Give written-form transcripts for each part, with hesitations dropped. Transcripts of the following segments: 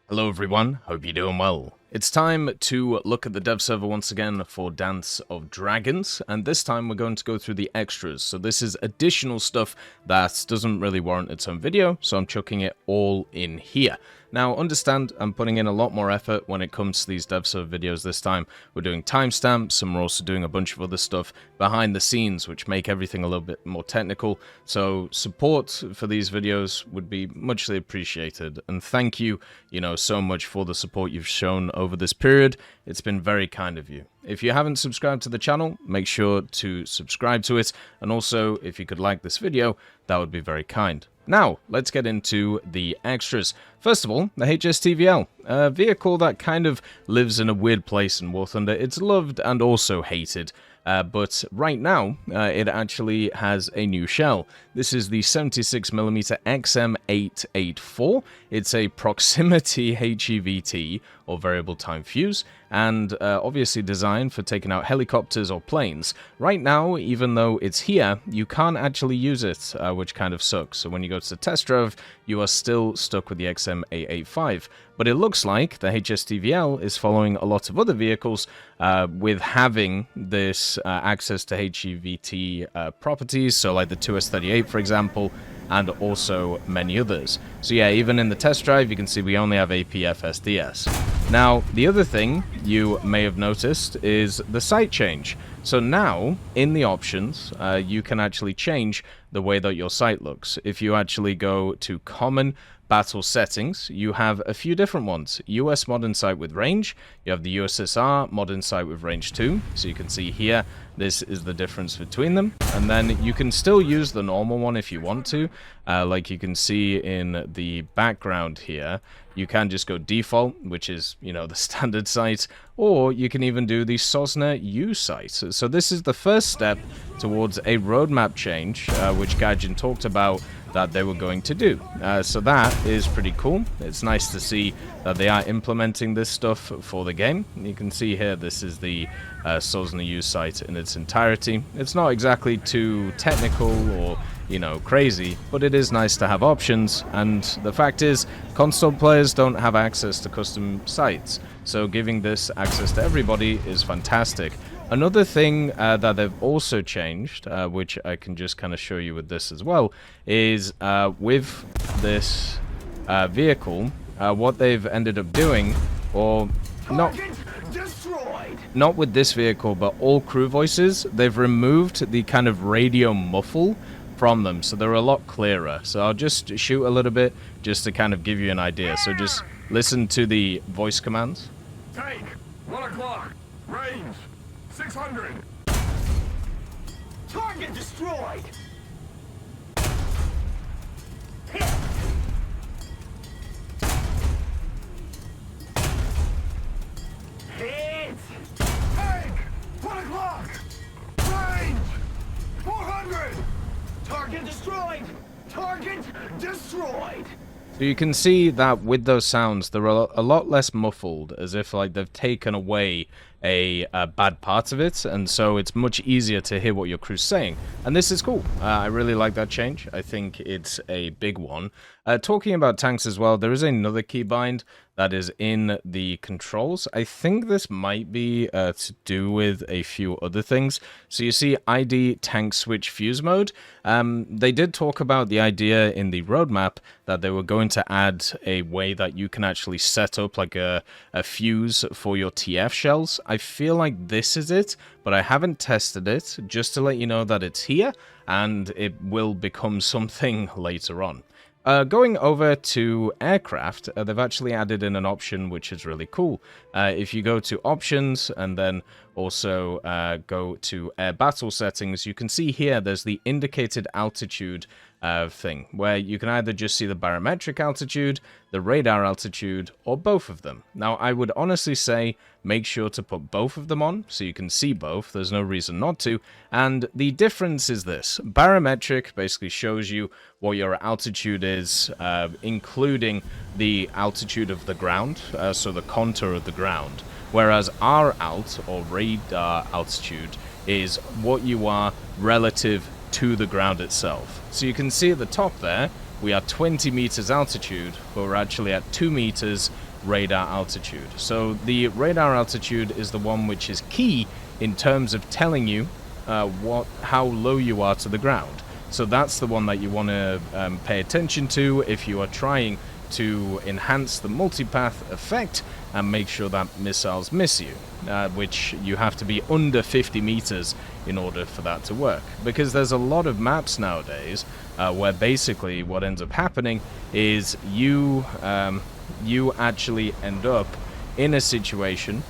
Hello everyone, hope you're doing well. It's time to look at the dev server once again for Dance of Dragons, and this time we're going to go through the extras. So this is additional stuff that doesn't really warrant its own video, so I'm chucking it all in here. Now, understand, I'm putting in a lot more effort when it comes to these dev server videos this time. We're doing timestamps, and we're also doing a bunch of other stuff behind the scenes, which make everything a little bit more technical. So support for these videos would be muchly appreciated, and thank you, so much for the support you've shown over this period. It's been very kind of you. If you haven't subscribed to the channel, make sure to subscribe to it, and also, if you could like this video, that would be very kind. Now, let's get into the extras. First of all, the HSTV-L, a vehicle that kind of lives in a weird place in War Thunder. It's loved and also hated, but right now, it actually has a new shell. This is the 76mm XM884. It's a proximity HEVT, or variable time fuse, and obviously designed for taking out helicopters or planes. Right now, even though it's here, you can't actually use it, which kind of sucks. So when you go to the test drive, you are still stuck with the XM885. But it looks like the HSTV-L is following a lot of other vehicles with having this access to HEVT properties, so like the 2S38, for example, and also many others. So yeah, even in the test drive, you can see we only have APFSDS. Now, the other thing you may have noticed is the sight change. So now, in the options, you can actually change the way that your sight looks. If you actually go to Common Battle Settings, you have a few different ones. US Modern Sight with Range, you have the USSR Modern Sight with Range 2, so you can see here, this is the difference between them. And then you can still use the normal one if you want to, like you can see in the background here. You can just go default, which is, the standard sight, or you can even do the Sosna U sight. So this is the first step towards a roadmap change, which Gaijin talked about that they were going to do. So that is pretty cool. It's nice to see that they are implementing this stuff for the game. You can see here, this is the Sosna U sight in its entirety. It's not exactly too technical or crazy, but it is nice to have options, and the fact is, console players don't have access to custom sights, so giving this access to everybody is fantastic. Another thing that they've also changed, which I can just kind of show you with this as well, is with this vehicle, what they've ended up doing, or not with this vehicle, but all crew voices, they've removed the kind of radio muffle from them, so they're a lot clearer. So I'll just shoot a little bit just to kind of give you an idea. So just listen to the voice commands. Take 1 o'clock, range 600. Target destroyed. Hit. Hit. Tank 1 o'clock, range 400. Target destroyed! Target destroyed! So you can see that with those sounds, they're a lot less muffled, as if like they've taken away a bad part of it, and so it's much easier to hear what your crew's saying. And this is cool. I really like that change. I think it's a big one. Talking about tanks as well, there is another keybind that is in the controls. I think this might be to do with a few other things. So you see ID tank switch fuse mode. They did talk about the idea in the roadmap that they were going to add a way that you can actually set up like a fuse for your TF shells. I feel like this is it, but I haven't tested it, just to let you know that it's here, and it will become something later on. Going over to aircraft, they've actually added in an option which is really cool. If you go to options and then also go to air battle settings, you can see here there's the indicated altitude thing, where you can either just see the barometric altitude, the radar altitude, or both of them. Now, I would honestly say make sure to put both of them on so you can see both. There's no reason not to. And the difference is this. Barometric basically shows you what your altitude is, including the altitude of the ground, so the contour of the ground. Whereas R-alt, or radar altitude, is what you are relative to the ground itself. So you can see at the top there, we are 20 meters altitude, but we're actually at 2 meters radar altitude. So the radar altitude is the one which is key in terms of telling you how low you are to the ground. So that's the one that you want to pay attention to if you are trying to enhance the multipath effect and make sure that missiles miss you, which you have to be under 50 meters in order for that to work. Because there's a lot of maps nowadays where basically what ends up happening is you actually end up in a situation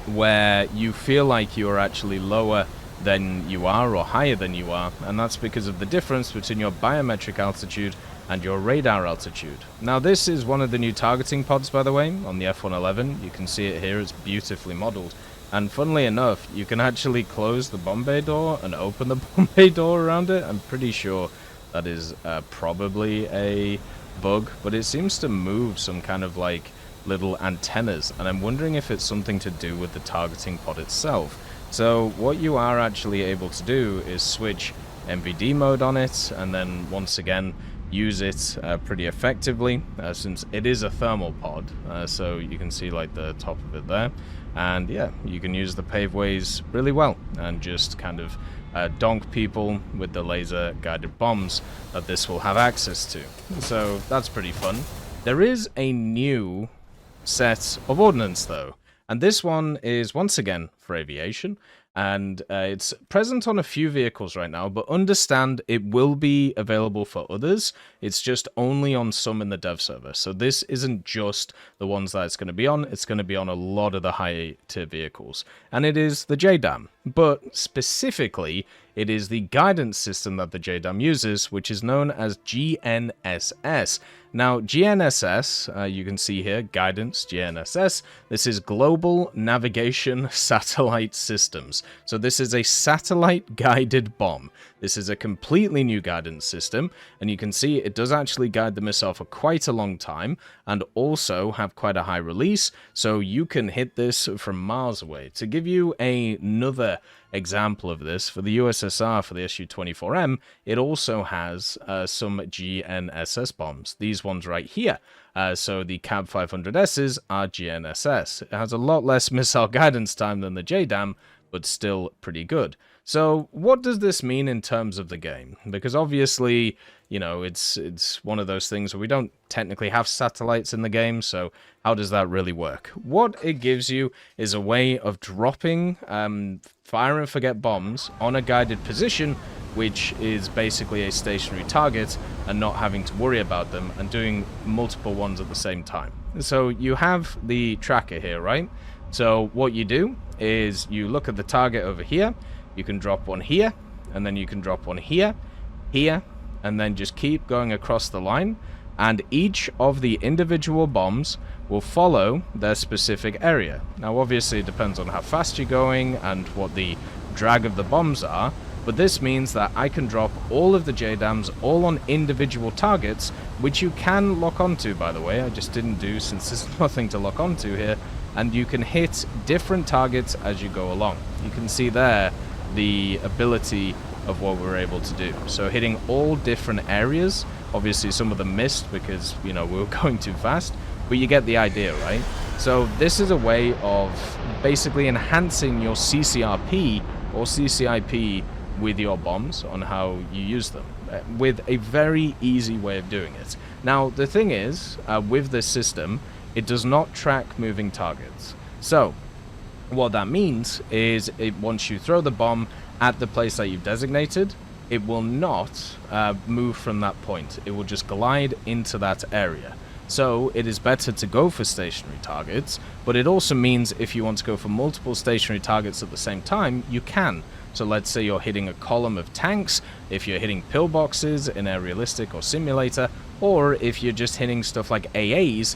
where you feel like you're actually lower than you are or higher than you are, and that's because of the difference between your biometric altitude and your radar altitude. Now this is one of the new targeting pods, by the way, on the F-111. You can see it here, it's beautifully modeled. And funnily enough, you can actually close the bomb bay door and open the bomb bay door around it. I'm pretty sure that is probably a bug, but it seems to move some kind of like little antennas, and I'm wondering if it's something to do with the targeting pod itself. So what you are actually able to do is switch MVD mode on it, and then once again use it pretty effectively, since it is a thermal pod, so you can see like the top of it there, and yeah, you can use the paveways really well and just kind of donk people with the laser guided bombs that this will have access to. So that's pretty fun. There is a new set of ordnance though, and this one is once again for aviation, and it's present on a few vehicles right now, but understand it will be available for others. It's just only on some in the dev server. So this isn't just the ones that it's going to be on, it's going to be on a lot of the high tier vehicles. And it is the JDAM, but specifically it is the guidance system that the JDAM uses, which is known as GNSS. Now, GNSS, you can see here, Guidance GNSS, this is Global Navigation Satellite Systems. So this is a satellite-guided bomb. This is a completely new guidance system, and you can see it does actually guide the missile for quite a long time, and also have quite a high release, so you can hit this from miles away. To give you another example of this, for the USSR, for the Su-24M, it also has some GNSS bombs. These ones right here. So the CAB 500Ss are GNSS. It has a lot less missile guidance time than the JDAM, but still pretty good. So what does this mean in terms of the game? Because obviously, you know, it's one of those things where we don't technically have satellites in the game, so how does that really work? What it gives you is a way of dropping fire and forget bombs on a guided position, which is basically a stationary target, and not having to worry about them and doing multiple ones at the same time. So you have the tracker here, right? So what you do is you look at the target over here, you can drop one here, and then you can drop one here, here, and then just keep going across the line, and each of the individual bombs will follow their specific area. Now obviously it depends on how fast you're going and what the drag of the bombs are, but this means that I can drop all of the JDAMs all on individual targets, which you can lock onto, by the way. I just didn't do, since there's nothing to lock onto here, and you can hit different targets as you go along. You can see there the ability of what we're able to do. So hitting all different areas, obviously some of them missed because, you know, we were going too fast, but you get the idea, right? So this is a way of basically enhancing your CCRP or CCIP with your bombs on how you use them, with a very easy way of doing it. Now the thing is, with this system, it does not track moving targets. So what that means is once you throw the bomb at the place that you've designated, it will not move from that point. It will just glide into that area. So it is better to go for stationary targets, but it also means if you want to go for multiple stationary targets at the same time, you can. So let's say you're hitting a column of tanks, if you're hitting pillboxes in a realistic or simulator, or if you're just hitting stuff like AAs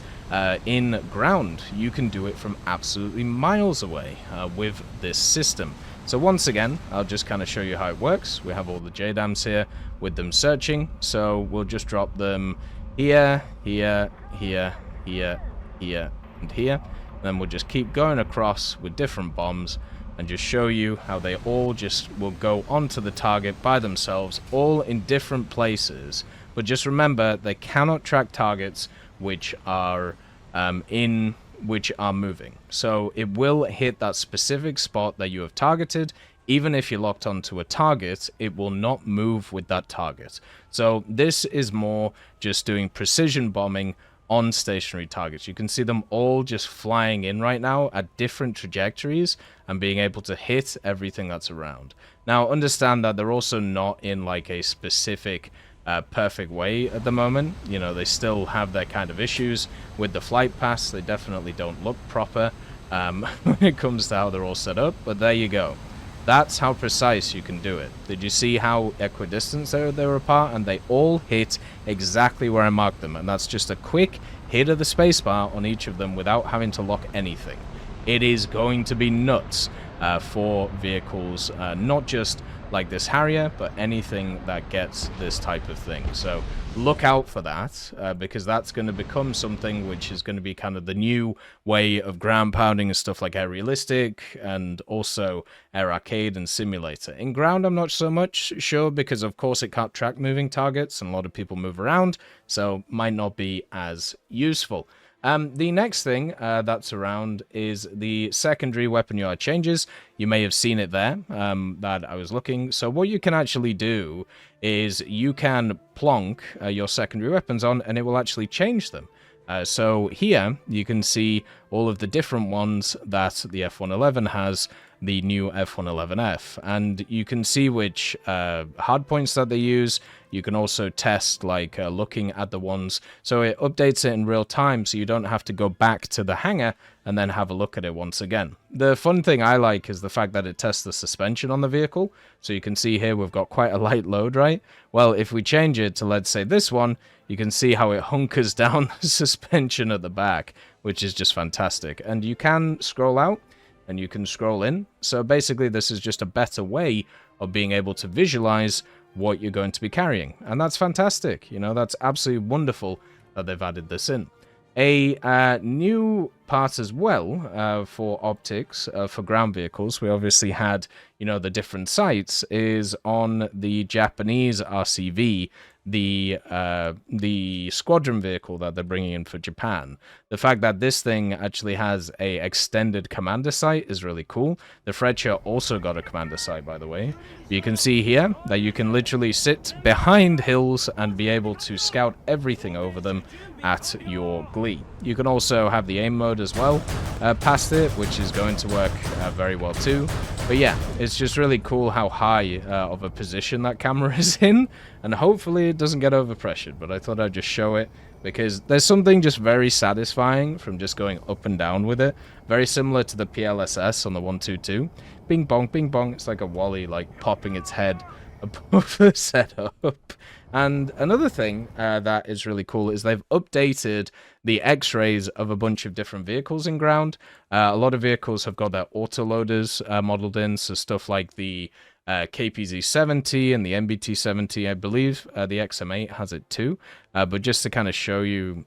in ground, you can do it from absolutely miles away with this system. So once again, I'll just kind of show you how it works. We have all the JDAMs here with them searching, so we'll just drop them here, here, here, here, here, and here. Then we'll just keep going across with different bombs and just show you how they all just will go onto the target by themselves, all in different places. But just remember, they cannot track targets which are in which are moving. So it will hit that specific spot that you have targeted. Even if you're locked onto a target, it will not move with that target. So this is more just doing precision bombing on stationary targets. You can see them all just flying in right now at different trajectories and being able to hit everything that's around. Now, understand that they're also not in like a specific perfect way at the moment. You know, they still have their kind of issues with the flight paths. They definitely don't look proper when it comes to how they're all set up, but there you go. That's how precise you can do it. Did you see how equidistant they were apart? And they all hit exactly where I marked them. And that's just a quick hit of the spacebar on each of them without having to lock anything. It is going to be nuts for vehicles, not just like this Harrier, but anything that gets this type of thing. So look out for that, because that's going to become something which is going to be kind of the new way of ground pounding and stuff like Air Realistic and also Air Arcade and Simulator. In ground, I'm not so much sure because, of course, it can't track moving targets and a lot of people move around, so might not be as useful. The next thing that's around is the secondary weapon UI changes. You may have seen it there that I was looking. So what you can actually do is you can plonk your secondary weapons on and it will actually change them. So here you can see all of the different ones that the F-111 has, the new F-111F, and you can see which hardpoints that they use. You can also test like looking at the ones, so it updates it in real time so you don't have to go back to the hangar and then have a look at it once again. The fun thing I like is the fact that it tests the suspension on the vehicle. So you can see here we've got quite a light load, right? Well, if we change it to, let's say, this one, you can see how it hunkers down the suspension at the back, which is just fantastic. And you can scroll out and you can scroll in. So basically this is just a better way of being able to visualize what you're going to be carrying. And that's fantastic. You know, that's absolutely wonderful that they've added this in. A new part as well for optics for ground vehicles, we obviously had, you know, the different sights, is on the Japanese RCV, the squadron vehicle that they're bringing in for Japan. The fact that this thing actually has a extended commander sight is really cool. The Freccia also got a commander sight, by the way. You can see here that you can literally sit behind hills and be able to scout everything over them at your glee. You can also have the aim mode as well past it, which is going to work very well too. But yeah, it's just really cool how high of a position that camera is in, and hopefully it doesn't get overpressured, but I thought I'd just show it because there's something just very satisfying from just going up and down with it. Very similar to the PLSS on the 122. Bing bong, bing bong. It's like a Wally like popping its head above the setup. And another thing that is really cool is they've updated the X-rays of a bunch of different vehicles in ground. A lot of vehicles have got their autoloaders modeled in, so stuff like the KPZ-70 and the MBT-70, I believe the XM8 has it too. But just to kind of show you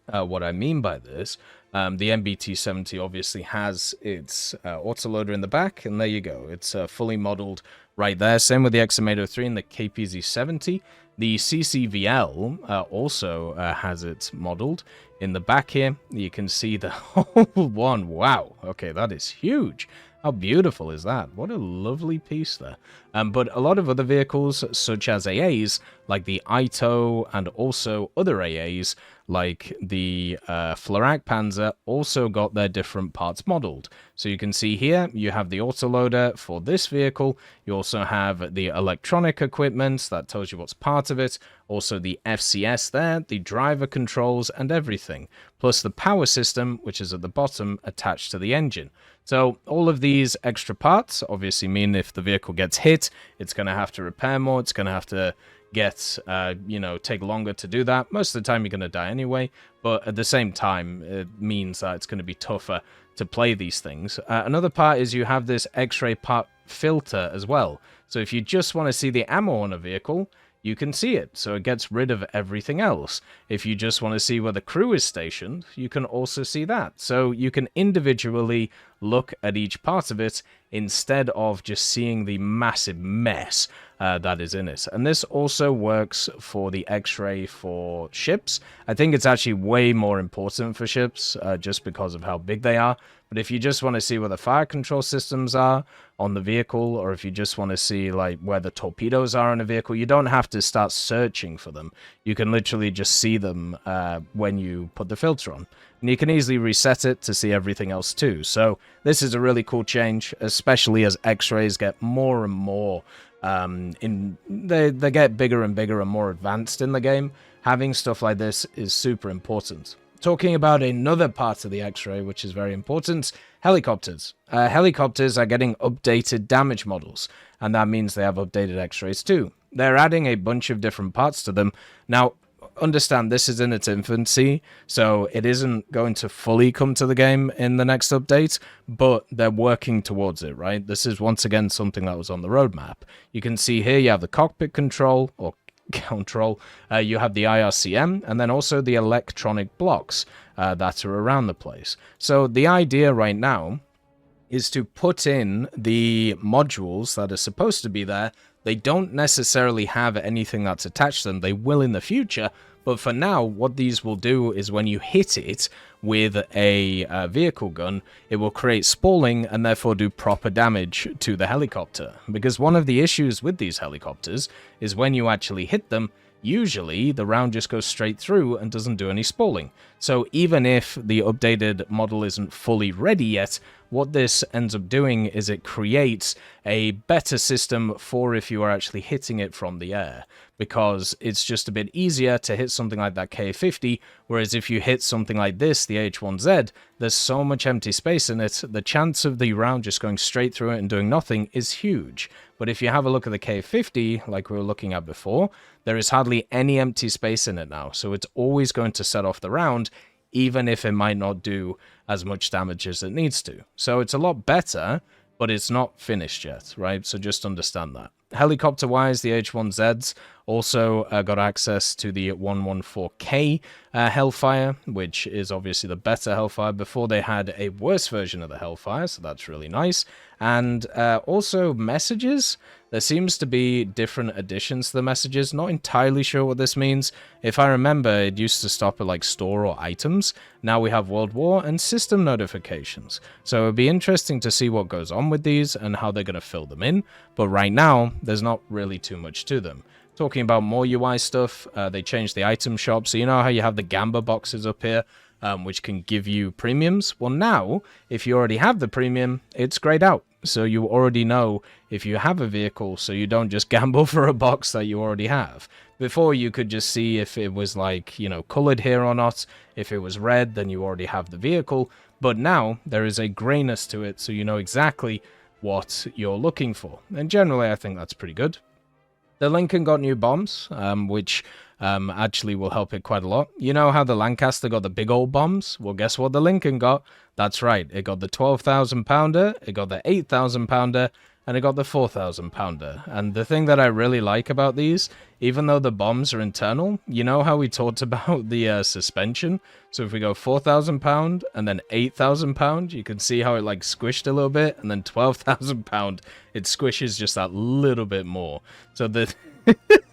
what I mean by this, the MBT-70 obviously has its autoloader in the back, and there you go. It's fully modeled right there. Same with the XM803 and the KPZ-70. The CCVL also has it modeled in the back here. You can see the whole one. Wow. Okay, that is huge. How beautiful is that? What a lovely piece there. But a lot of other vehicles, such as AAs, like the Ito and also other AAs, like the Flak Panzer, also got their different parts modeled. So you can see here, you have the autoloader for this vehicle. You also have the electronic equipment that tells you what's part of it. Also the FCS there, the driver controls and everything. Plus the power system, which is at the bottom, attached to the engine. So all of these extra parts obviously mean if the vehicle gets hit, it's going to have to repair more. It's going to have to get, take longer to do that. Most of the time you're going to die anyway, but at the same time, it means that it's going to be tougher to play these things. Another part is you have this X-ray part filter as well. So if you just want to see the ammo on a vehicle, you can see it, so it gets rid of everything else. If you just want to see where the crew is stationed, you can also see that. So you can individually look at each part of it instead of just seeing the massive mess that is in it. And this also works for the X-ray for ships. I think it's actually way more important for ships just because of how big they are. But if you just want to see where the fire control systems are on the vehicle, or if you just want to see like where the torpedoes are in a vehicle, you don't have to start searching for them. You can literally just see them when you put the filter on. And you can easily reset it to see everything else too. So this is a really cool change, especially as X-rays get more and more they get bigger and bigger and more advanced in the game. Having stuff like this is super important. Talking about another part of the X-ray, which is very important, helicopters. Helicopters are getting updated damage models, and that means they have updated X-rays too. They're adding a bunch of different parts to them. Now, understand this is in its infancy, so it isn't going to fully come to the game in the next update, but they're working towards it, right? This is once again something that was on the roadmap. You can see here you have the cockpit control, or control, you have the IRCM, and then also the electronic blocks that are around the place. So the idea right now is to put in the modules that are supposed to be there. They don't necessarily have anything that's attached to them. They will in the future, but for now, what these will do is when you hit it with a vehicle gun, it will create spalling and therefore do proper damage to the helicopter. Because one of the issues with these helicopters is when you actually hit them, usually the round just goes straight through and doesn't do any spalling. So even if the updated model isn't fully ready yet, what this ends up doing is it creates a better system for if you are actually hitting it from the air, because it's just a bit easier to hit something like that K50, whereas if you hit something like this, the H1Z, there's so much empty space in it, the chance of the round just going straight through it and doing nothing is huge. But if you have a look at the K50, like we were looking at before, there is hardly any empty space in it now, so it's always going to set off the round, even if it might not do as much damage as it needs to. So it's a lot better, but it's not finished yet, right? So just understand that. Helicopter-wise, the H1Zs also got access to the 114K Hellfire, which is obviously the better Hellfire. Before they had a worse version of the Hellfire, so that's really nice. And also messages. There seems to be different additions to the messages. Not entirely sure what this means. If I remember, it used to stop at like store or items. Now we have World War and system notifications. So it'll be interesting to see what goes on with these and how they're going to fill them in. But right now, there's not really too much to them. Talking about more UI stuff, they changed the item shop. So you know how you have the Gamba boxes up here, which can give you premiums? Well, now, if you already have the premium, it's grayed out. So you already know if you have a vehicle, so you don't just gamble for a box that you already have. Before, you could just see if it was like, you know, colored here or not. If it was red, then you already have the vehicle. But now, there is a grayness to it, so you know exactly what you're looking for. And generally, I think that's pretty good. The Lincoln got new bombs, which actually will help it quite a lot. You know how the Lancaster got the big old bombs? Well, guess what the Lincoln got? That's right, it got the 12,000 pounder, it got the 8,000 pounder, and it got the 4,000 pounder. And the thing that I really like about these, even though the bombs are internal, you know how we talked about the suspension? So if we go 4,000 pound and then 8,000 pound, you can see how it like squished a little bit, and then 12,000 pound, it squishes just that little bit more. So the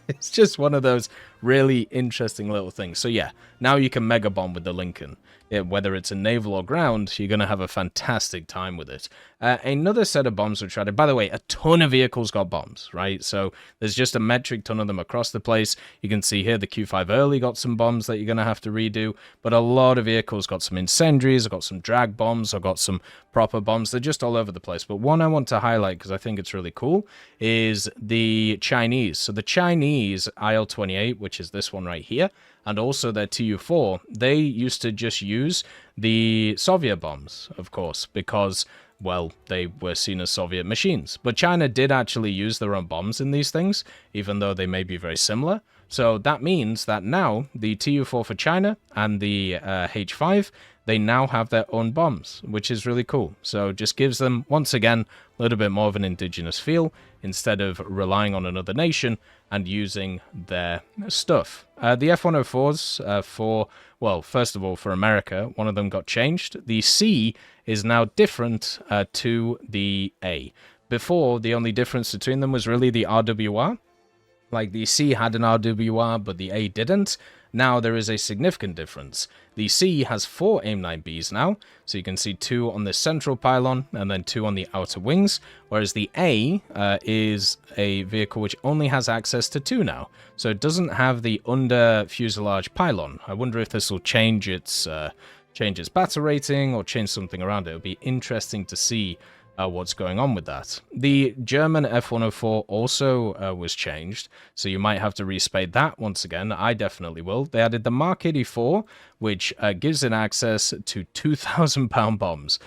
it's just one of those really interesting little things. So yeah, now you can mega bomb with the Lincoln. Whether it's a naval or ground, you're going to have a fantastic time with it. Another set of bombs which added, by the way, a ton of vehicles got bombs, right? So there's just a metric ton of them across the place. You can see here the Q5 early got some bombs that you're going to have to redo, but a lot of vehicles got some incendiaries, got some drag bombs, or got some proper bombs. They're just all over the place. But one I want to highlight, because I think it's really cool, is the Chinese. So the Chinese IL-28, which is this one right here, and also their Tu-4, they used to just use the Soviet bombs, of course, because, well, they were seen as Soviet machines. But China did actually use their own bombs in these things, even though they may be very similar. So that means that now the Tu-4 for China and the H5, they now have their own bombs, which is really cool. So just gives them, once again, a little bit more of an indigenous feel instead of relying on another nation and using their stuff. The F-104s for, well, first of all, for America, one of them got changed. The C is now different to the A, Before, the only difference between them was really the RWR. Like, the C had an RWR, but the A didn't. Now there is a significant difference. The C has 4 AIM-9Bs now, so you can see 2 on the central pylon and then 2 on the outer wings, whereas the A is a vehicle which only has access to 2 now, so it doesn't have the under fuselage pylon. I wonder if this will change its battle rating or change something around it. It'll be interesting to see what's going on with that. The German F-104 also was changed, so you might have to respade that once again. I definitely will. They added the Mark 84, which gives it access to 2,000-pound bombs.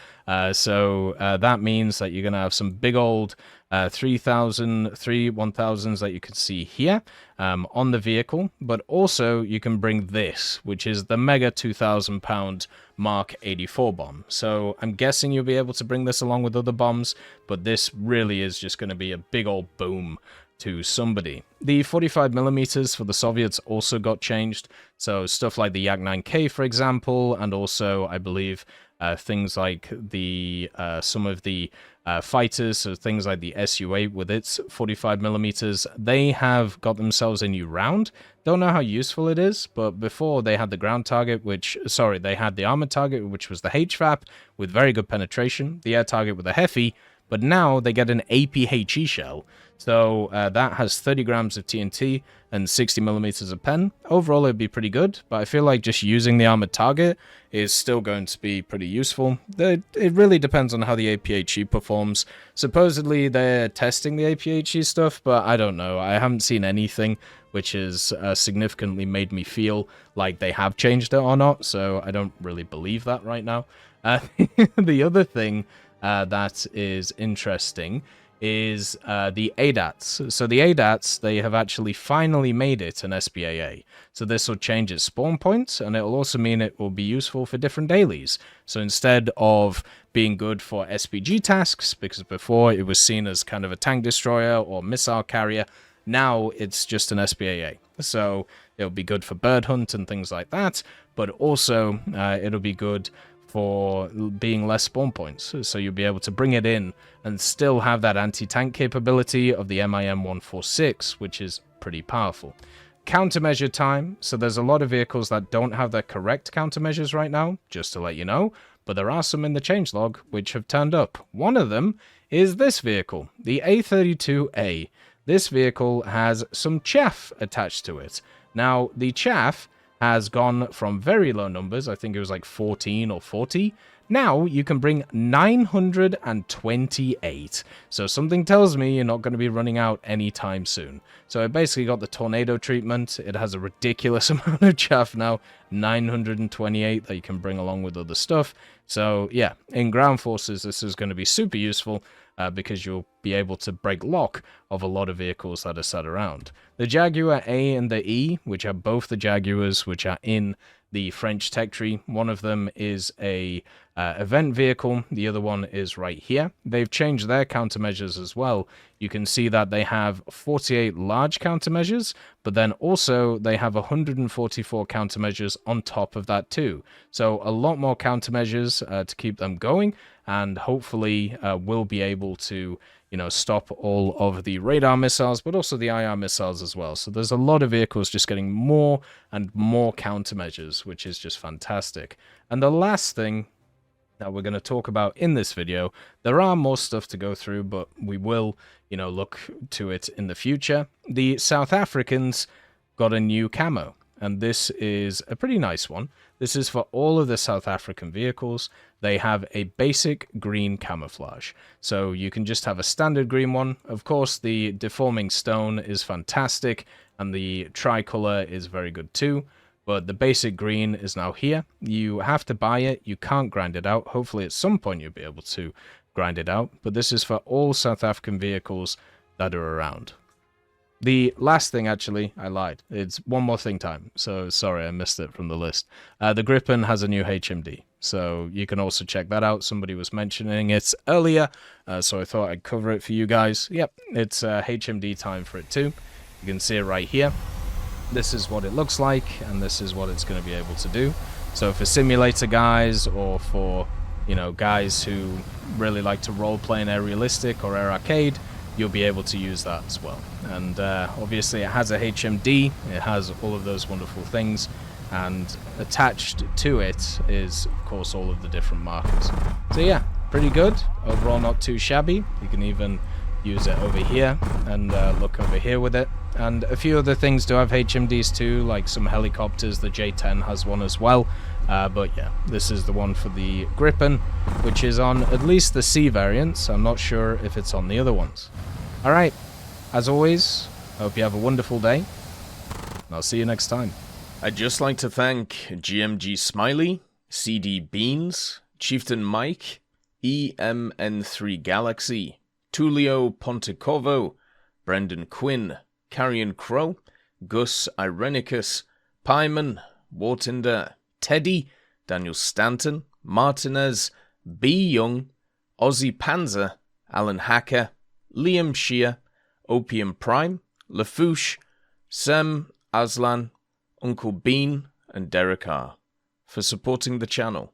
So that means that you're going to have some big old 1000s that you can see here on the vehicle, but also you can bring this, which is the mega 2,000-pound Mark 84 bomb. So I'm guessing you'll be able to bring this along with other bombs, but this really is just going to be a big old boom to somebody. The 45mm for the Soviets also got changed, so stuff like the Yak-9K, for example, and also, I believe, things like the some of the fighters, so things like the Su-8 with its 45mm, they have got themselves a new round. Don't know how useful it is, but before they had the ground target, they had the armored target, which was the HVAP with very good penetration, the air target with a Heffy, but now they get an APHE shell. So that has 30 grams of TNT and 60mm of pen. Overall, it'd be pretty good, but I feel like just using the armored target is still going to be pretty useful. It really depends on how the APHE performs. Supposedly, they're testing the APHE stuff, but I don't know. I haven't seen anything which has significantly made me feel like they have changed it or not, so I don't really believe that right now. The other thing that is interesting is the ADATS. So the ADATS, they have actually finally made it an SPAA. So this will change its spawn points, and it will also mean it will be useful for different dailies. So instead of being good for SPG tasks, because before it was seen as kind of a tank destroyer or missile carrier, now it's just an SPAA. So it'll be good for bird hunt and things like that, but also it'll be good for being less spawn points, so you'll be able to bring it in and still have that anti-tank capability of the MIM-146, which is pretty powerful. Countermeasure time, so there's a lot of vehicles that don't have their correct countermeasures right now, just to let you know, but there are some in the changelog which have turned up. One of them is this vehicle, the A32A. This vehicle has some chaff attached to it. Now, the chaff has gone from very low numbers, I think it was like 14 or 40. Now you can bring 928. So something tells me you're not going to be running out anytime soon. So it basically got the tornado treatment. It has a ridiculous amount of chaff now, 928 that you can bring along with other stuff. So yeah, in ground forces this is going to be super useful because you'll be able to break lock of a lot of vehicles that are sat around. The Jaguar A and the E, which are both the Jaguars which are in the French tech tree. One of them is a event vehicle, the other one is right here. They've changed their countermeasures as well. You can see that they have 48 large countermeasures, but then also they have 144 countermeasures on top of that too. So a lot more countermeasures to keep them going, and hopefully we'll be able to, you know, stop all of the radar missiles, but also the IR missiles as well. So there's a lot of vehicles just getting more and more countermeasures, which is just fantastic. And the last thing that we're going to talk about in this video, there are more stuff to go through, but we will, you know, look to it in the future. The South Africans got a new camo, and this is a pretty nice one. This is for all of the South African vehicles. They have a basic green camouflage. So you can just have a standard green one. Of course, the deforming stone is fantastic, and the tricolor is very good too. But the basic green is now here. You have to buy it. You can't grind it out. Hopefully at some point you'll be able to grind it out. But this is for all South African vehicles that are around. The last thing, actually, I lied. It's one more thing time. So sorry, I missed it from the list. The Gripen has a new HMD. So you can also check that out. Somebody was mentioning it earlier. So I thought I'd cover it for you guys. Yep, it's HMD time for it too. You can see it right here. This is what it looks like, and this is what it's going to be able to do. So for simulator guys, or for you know, guys who really like to role-play in Air Realistic or Air Arcade, you'll be able to use that as well. And obviously it has a HMD, it has all of those wonderful things, and attached to it is, of course, all of the different markers. So yeah, pretty good. Overall, not too shabby. You can even use it over here and look over here with it. And a few other things do have HMDs too, like some helicopters. The J10 has one as well. But yeah, this is the one for the Gripen, which is on at least the C variants. I'm not sure if it's on the other ones. Alright, as always, I hope you have a wonderful day, and I'll see you next time. I'd just like to thank GMG Smiley, CD Beans, Chieftain Mike, EMN3 Galaxy, Tulio Pontecorvo, Brendan Quinn, Carrion Crow, Gus Irenicus, Pyman, Wartinder, Teddy, Daniel Stanton, Martinez, B. Young, Ozzy Panzer, Alan Hacker, Liam Shear, Opium Prime, Lafouche, Sem Aslan, Uncle Bean, and Derek R. for supporting the channel.